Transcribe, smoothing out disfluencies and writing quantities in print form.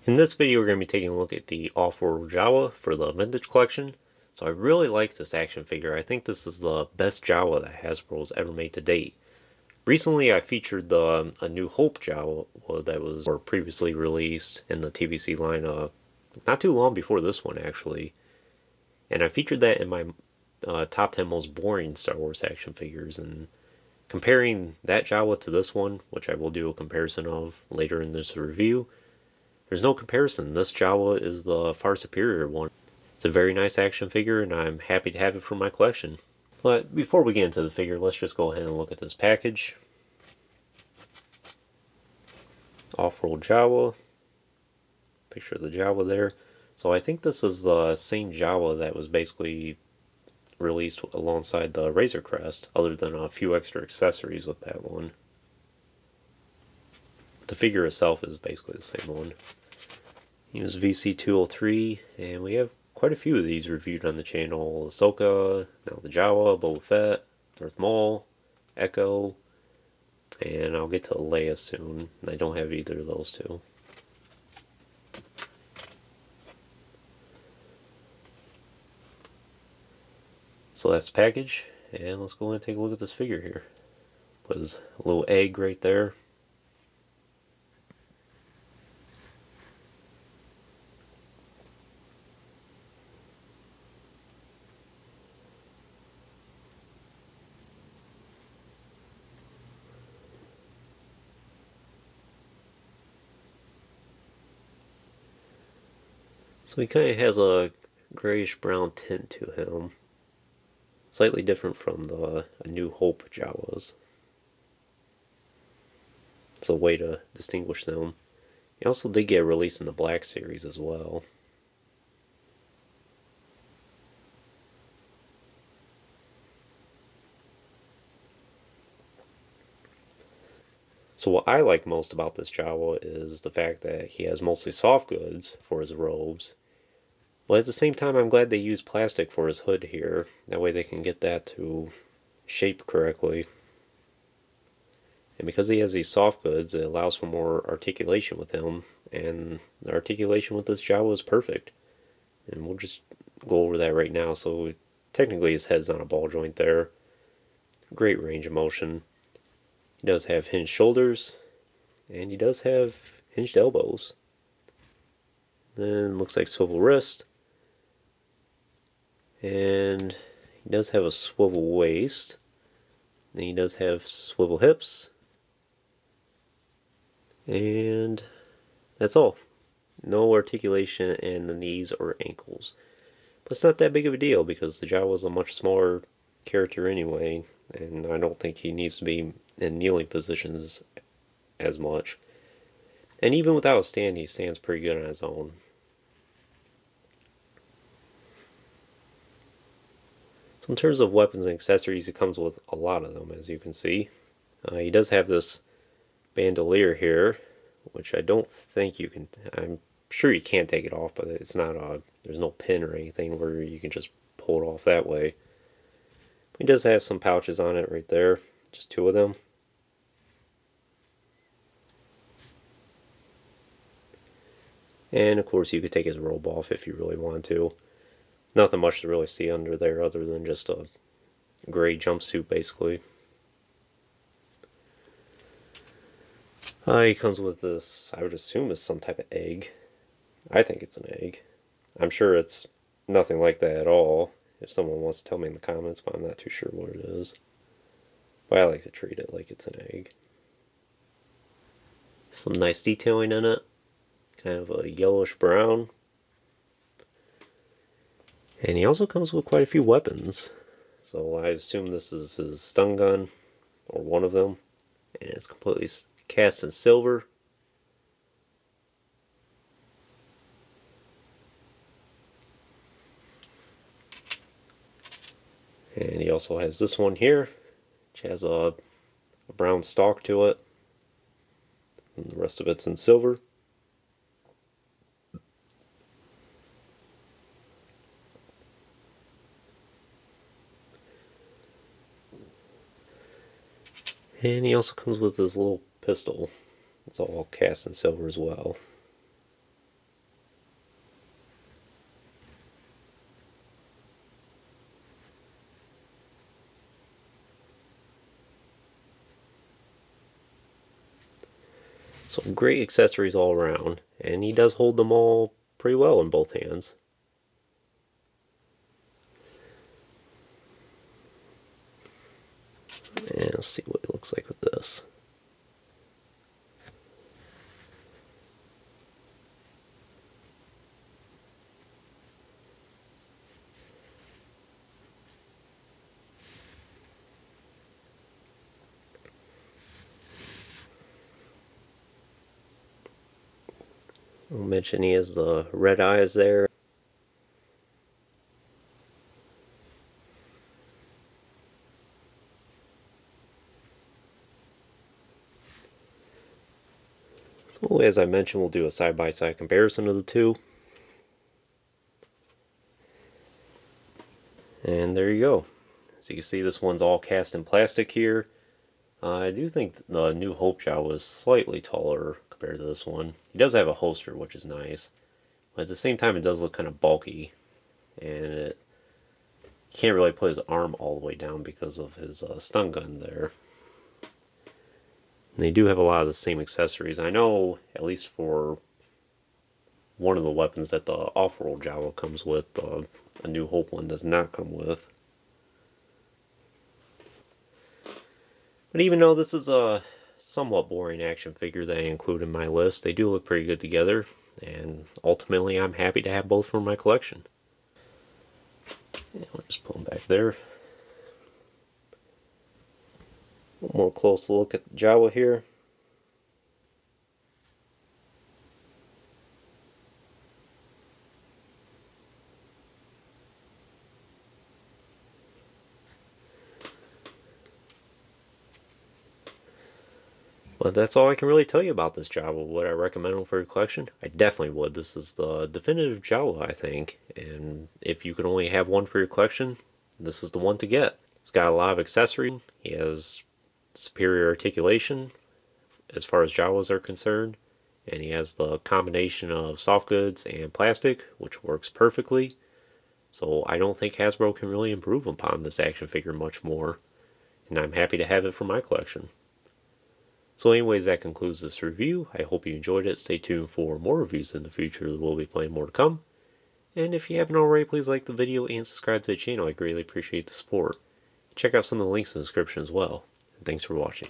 In this video we're going to be taking a look at the Offworld Jawa for the Vintage Collection. So I really like this action figure. I think this is the best Jawa that Hasbro's ever made to date. Recently I featured the A New Hope Jawa that was previously released in the TVC line not too long before this one actually. And I featured that in my top 10 most boring Star Wars action figures, and comparing that Jawa to this one, which I will do a comparison of later in this review, there's no comparison. This Jawa is the far superior one. It's a very nice action figure, and I'm happy to have it for my collection. But before we get into the figure, let's just go ahead and look at this package. Offworld Jawa. Picture of the Jawa there. So I think this is the same Jawa that was basically released alongside the Razor Crest, other than a few extra accessories with that one. The figure itself is basically the same one. He was VC203, and we have quite a few of these reviewed on the channel. Ahsoka, now the Jawa, Boba Fett, Darth Maul, Echo, and I'll get to Leia soon. I don't have either of those two. So that's the package, and let's go ahead and take a look at this figure here. Was a little egg right there. So he kind of has a grayish brown tint to him. Slightly different from the A New Hope Jawas. It's a way to distinguish them. He also did get released in the Black Series as well. So what I like most about this Jawa is the fact that he has mostly soft goods for his robes. But at the same time, I'm glad they used plastic for his hood here. That way they can get that to shape correctly. And because he has these soft goods, it allows for more articulation with him. And the articulation with this Jawa is perfect. And we'll just go over that right now. So technically his head's on a ball joint there. Great range of motion. He does have hinged shoulders, and he does have hinged elbows. Then looks like swivel wrist, and he does have a swivel waist. And he does have swivel hips, and that's all. No articulation in the knees or ankles. But it's not that big of a deal because the Jawa is a much smaller character anyway, and I don't think he needs to be in kneeling positions as much. And even without a stand, he stands pretty good on his own. So in terms of weapons and accessories, it comes with a lot of them, as you can see. He does have this bandolier here, which I don't think you can... I'm sure you can take it off, but it's not there's no pin or anything where you can just pull it off that way. He does have some pouches on it right there, just two of them. And of course you could take his robe off if you really want to. Nothing much to really see under there other than just a gray jumpsuit basically. He comes with this, I would assume is some type of egg. I think it's an egg. I'm sure it's nothing like that at all. If someone wants to tell me in the comments, but I'm not too sure what it is. But I like to treat it like it's an egg. Some nice detailing in it. Kind of a yellowish brown. And he also comes with quite a few weapons. So I assume this is his stun gun, or one of them. And it's completely cast in silver. And he also has this one here, which has a brown stalk to it. And the rest of it's in silver. And he also comes with this little pistol. It's all cast in silver as well. So great accessories all around, and he does hold them all pretty well in both hands. And let's see what it looks like with this. I'll mention he has the red eyes there. So as I mentioned, we'll do a side-by-side comparison of the two. And there you go. So you can see this one's all cast in plastic here. I do think the New Hope Jawa is slightly taller compared to this one. He does have a holster, which is nice. But at the same time, it does look kind of bulky. And you can't really put his arm all the way down because of his stun gun there. And they do have a lot of the same accessories. I know, at least for one of the weapons that the Offworld Jawa comes with, a New Hope one does not come with. But even though this is a somewhat boring action figure that I include in my list, they do look pretty good together. And ultimately, I'm happy to have both for my collection. I'll just put them back there. One more close look at the Jawa here. But that's all I can really tell you about this Jawa. Would I recommend them for your collection? I definitely would. This is the definitive Jawa, I think. And if you could only have one for your collection, this is the one to get. It's got a lot of accessories. He has superior articulation as far as Jawas are concerned. And he has the combination of soft goods and plastic, which works perfectly. So I don't think Hasbro can really improve upon this action figure much more. And I'm happy to have it for my collection. So anyways, that concludes this review. I hope you enjoyed it. Stay tuned for more reviews in the future. We'll be playing more to come. And if you haven't already, please like the video and subscribe to the channel. I greatly appreciate the support. Check out some of the links in the description as well. And thanks for watching.